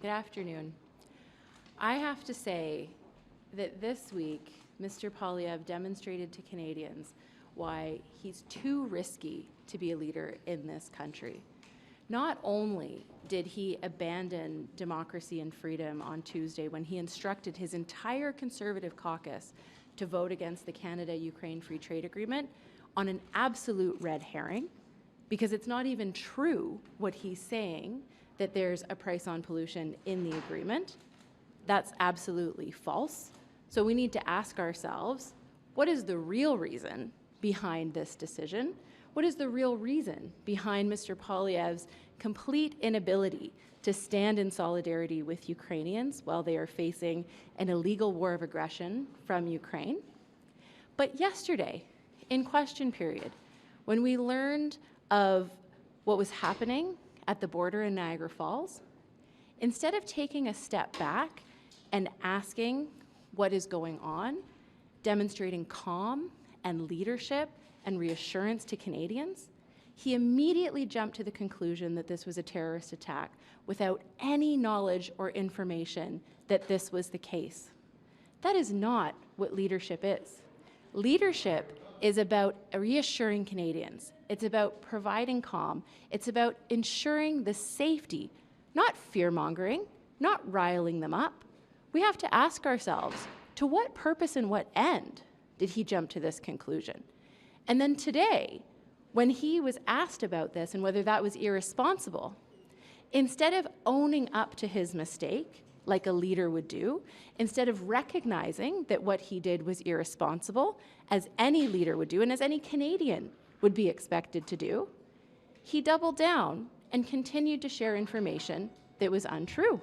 Good afternoon. I have to say that this week, Mr. Poilievre demonstrated to Canadians why he's too risky to be a leader in this country. Not only did he abandon democracy and freedom on Tuesday when he instructed his entire Conservative caucus to vote against the Canada-Ukraine Free Trade Agreement on an absolute red herring, because it's not even true what he's saying, that there's a price on pollution in the agreement. That's absolutely false. So we need to ask ourselves, what is the real reason behind this decision? What is the real reason behind Mr. Poilievre's complete inability to stand in solidarity with Ukrainians while they are facing an illegal war of aggression from Ukraine? But yesterday, in question period, when we learned of what was happening at the border in Niagara Falls, instead of taking a step back and asking what is going on, demonstrating calm and leadership and reassurance to Canadians, he immediately jumped to the conclusion that this was a terrorist attack without any knowledge or information that this was the case. That is not what leadership is. Leadership is about reassuring Canadians. It's about providing calm. It's about ensuring the safety, not fear-mongering, not riling them up. We have to ask ourselves, to what purpose and what end did he jump to this conclusion? And then today, when he was asked about this and whether that was irresponsible, instead of owning up to his mistake, like a leader would do, instead of recognizing that what he did was irresponsible, as any leader would do and as any Canadian would be expected to do, he doubled down and continued to share information that was untrue.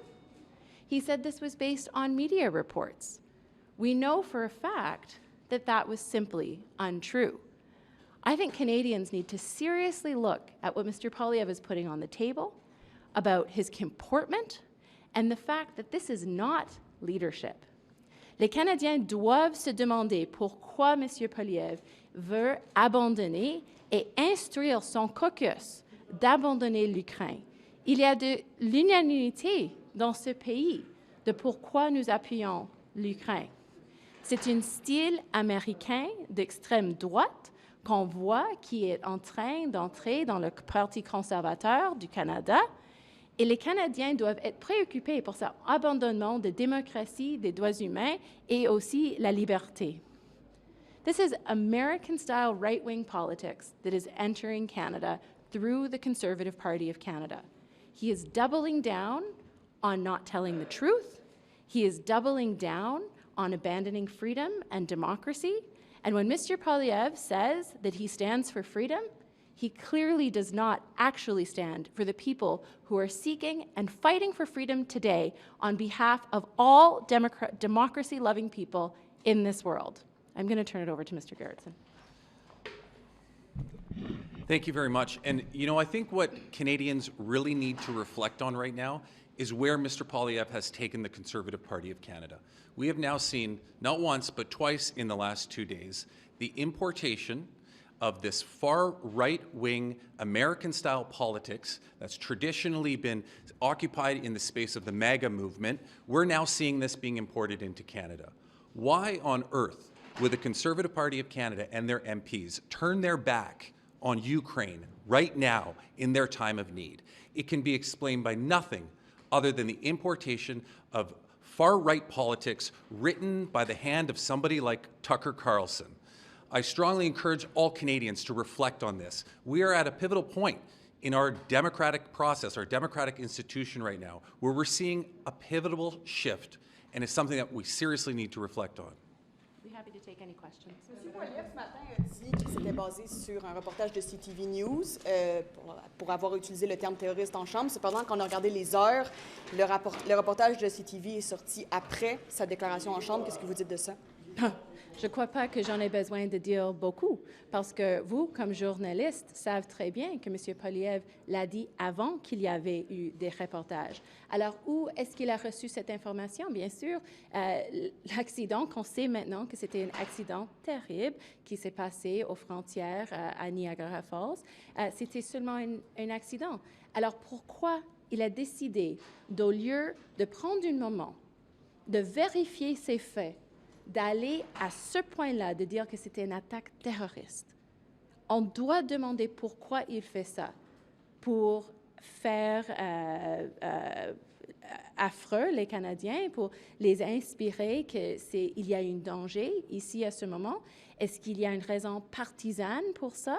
He said this was based on media reports. We know for a fact that that was simply untrue. I think Canadians need to seriously look at what Mr. Poilievre is putting on the table, about his comportment, and the fact that this is not leadership. Les Canadiens doivent se demander pourquoi M. Poilievre veut abandonner et instruire son caucus d'abandonner l'Ukraine. Il y a de l'unanimité dans ce pays de pourquoi nous appuyons l'Ukraine. C'est un style américain d'extrême droite qu'on voit qui est en train d'entrer dans le Parti conservateur du Canada, et les Canadiens doivent être préoccupés pour cet abandonnement de démocratie, des droits humains et aussi la liberté. This is American-style right-wing politics that is entering Canada through the Conservative Party of Canada. He is doubling down on not telling the truth. He is doubling down on abandoning freedom and democracy. And when Mr. Poilievre says that he stands for freedom, he clearly does not actually stand for the people who are seeking and fighting for freedom today on behalf of all democracy-loving people in this world. I'm going to turn it over to Mr. Gerretsen. Thank you very much. And, you know, I think what Canadians really need to reflect on right now is where Mr. Poilievre has taken the Conservative Party of Canada. We have now seen, not once, but twice in the last 2 days, the importation of this far right-wing American-style politics that's traditionally been occupied in the space of the MAGA movement. We're now seeing this being imported into Canada. Why on earth would the Conservative Party of Canada and their MPs turn their back on Ukraine right now in their time of need? It can be explained by nothing other than the importation of far-right politics written by the hand of somebody like Tucker Carlson. I strongly encourage all Canadians to reflect on this. We are at a pivotal point in our democratic process, our democratic institution right now, where we're seeing a pivotal shift, and it's something that we seriously need to reflect on. I'll be happy to take any questions. M. Poilievre, ce matin, a dit qu'il s'était basé sur un reportage de CTV News pour avoir utilisé le terme terroriste en chambre. Cependant, quand on a regardé les heures, le reportage de CTV est sorti après sa déclaration en chambre. Qu'est-ce que vous dites de ça? Je ne crois pas que j'en ai besoin de dire beaucoup, parce que vous, comme journaliste, savez très bien que M. Poilievre l'a dit avant qu'il y avait eu des reportages. Alors, où est-ce qu'il a reçu cette information? Bien sûr, l'accident, qu'on sait maintenant que c'était un accident terrible qui s'est passé aux frontières à Niagara Falls, c'était seulement un accident. Alors, pourquoi il a décidé, au lieu de prendre un moment, de vérifier ses faits, d'aller à ce point-là, de dire que c'était une attaque terroriste. On doit demander pourquoi il fait ça, pour faire affreux les Canadiens, pour les inspirer qu'il y a un danger ici à ce moment. Est-ce qu'il y a une raison partisane pour ça?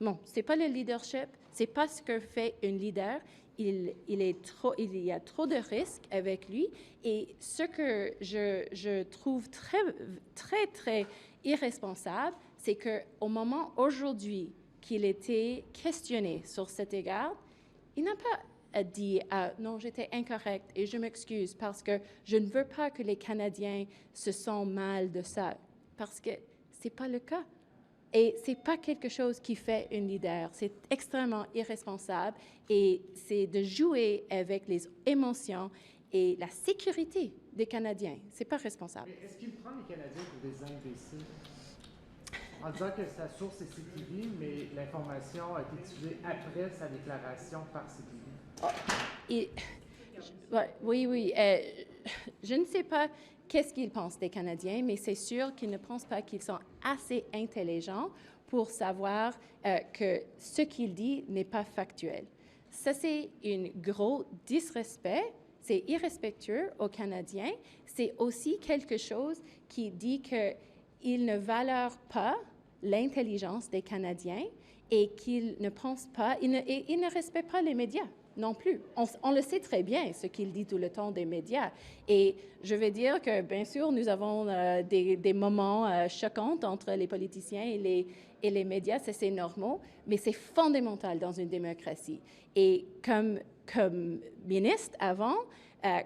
Non, ce n'est pas le leadership, ce n'est pas ce que fait un leader. Il y a trop de risques avec lui. Et ce que je trouve très irresponsable, c'est qu'au moment aujourd'hui qu'il était questionné sur cet égard, il n'a pas dit « Non, j'étais incorrect et je m'excuse parce que je ne veux pas que les Canadiens se sentent mal de ça. » Parce que ce n'est pas le cas. Et ce n'est pas quelque chose qui fait un leader. C'est extrêmement irresponsable et c'est de jouer avec les émotions et la sécurité des Canadiens. Ce n'est pas responsable. Est-ce qu'il prend les Canadiens pour des imbéciles? En disant que sa source est CTV, mais l'information a été diffusée après sa déclaration par CTV. Oui. Je ne sais pas qu'est-ce qu'il pense des Canadiens, mais c'est sûr qu'il ne pense pas qu'ils sont assez intelligents pour savoir que ce qu'il dit n'est pas factuel. Ça, c'est un gros disrespect. C'est irrespectueux aux Canadiens. C'est aussi quelque chose qui dit qu'il ne valore pas l'intelligence des Canadiens et qu'il ne pense pas, il ne respecte pas les médias non plus. On le sait très bien, ce qu'il dit tout le temps des médias. Et je vais dire que, bien sûr, nous avons des moments choquants entre les politiciens et les médias, ça c'est normal, mais c'est fondamental dans une démocratie. Et comme ministre avant,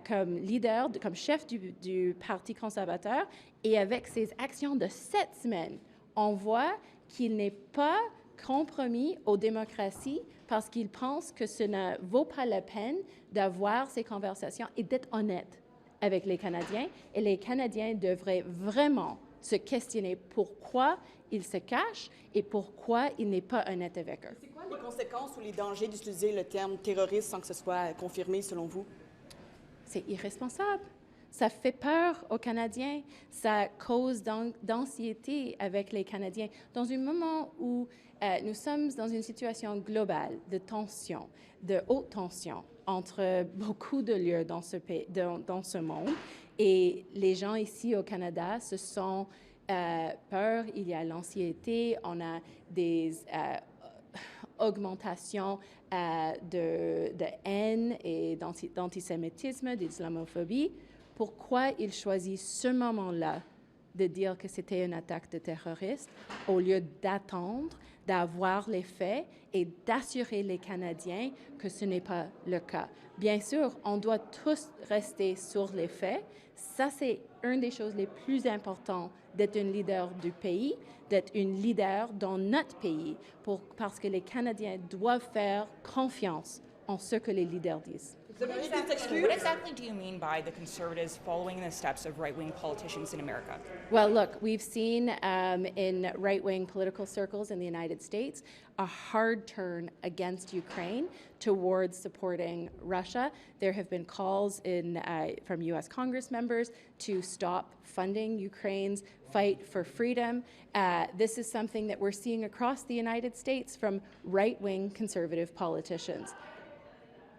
comme leader, comme chef du Parti conservateur, et avec ses actions de cette semaine, on voit qu'il n'est pas compromis aux démocraties parce qu'il pense que ce ne vaut pas la peine d'avoir ces conversations et d'être honnête avec les Canadiens. Et les Canadiens devraient vraiment se questionner pourquoi ils se cachent et pourquoi il n'est pas honnête avec eux. C'est quoi les conséquences ou les dangers d'utiliser le terme terroriste sans que ce soit confirmé selon vous? C'est irresponsable. Ça fait peur aux Canadiens. Ça cause d'anxiété avec les Canadiens. Dans un moment où nous sommes dans une situation globale de tension, de haute tension entre beaucoup de lieux dans ce pays, dans ce monde, et les gens ici au Canada se sentent peur, il y a l'anxiété, on a des augmentations de haine et d'antisémitisme, d'islamophobie. Pourquoi ils choisissent ce moment-là de dire que c'était une attaque de terroriste au lieu d'attendre, d'avoir les faits et d'assurer les Canadiens que ce n'est pas le cas? Bien sûr, on doit tous rester sur les faits. Ça, c'est une des choses les plus importantes d'être un leader du pays, d'être une leader dans notre pays, parce que les Canadiens doivent faire confiance en ce que les leaders disent. Vous avez des excuses? What exactly do you mean by the Conservatives following in the steps of right-wing politicians in America? Well, look, we've seen in right-wing political circles in the United States a hard turn against Ukraine towards supporting Russia. There have been calls from U.S. Congress members to stop funding Ukraine's fight for freedom. This is something that we're seeing across the United States from right-wing conservative politicians.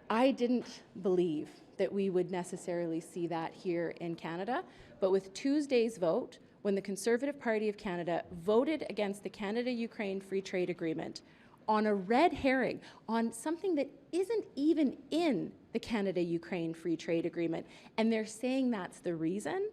I didn't believe that we would necessarily see that here in Canada, but with Tuesday's vote, when the Conservative Party of Canada voted against the Canada-Ukraine Free Trade Agreement on a red herring, on something that isn't even in the Canada-Ukraine Free Trade Agreement, and they're saying that's the reason,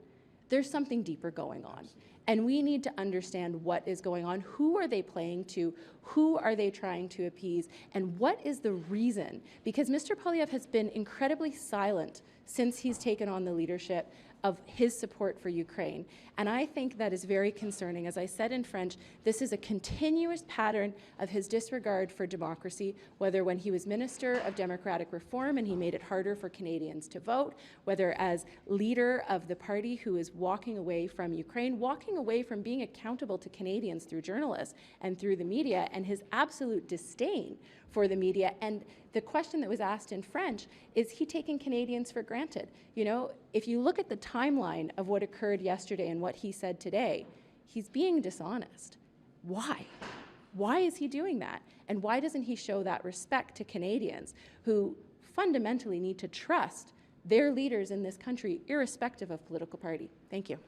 there's something deeper going on. And we need to understand what is going on. Who are they playing to? Who are they trying to appease? And what is the reason? Because Mr. Poilievre has been incredibly silent since he's taken on the leadership of his support for Ukraine. And I think that is very concerning. As I said in French, this is a continuous pattern of his disregard for democracy, whether when he was Minister of Democratic Reform and he made it harder for Canadians to vote, whether as leader of the party who is walking away from Ukraine, walking walking away from being accountable to Canadians through journalists and through the media, and his absolute disdain for the media. And the question that was asked in French, is he taking Canadians for granted? You know, if you look at the timeline of what occurred yesterday and what he said today, he's being dishonest. Why? Why is he doing that? And why doesn't he show that respect to Canadians who fundamentally need to trust their leaders in this country, irrespective of political party? Thank you.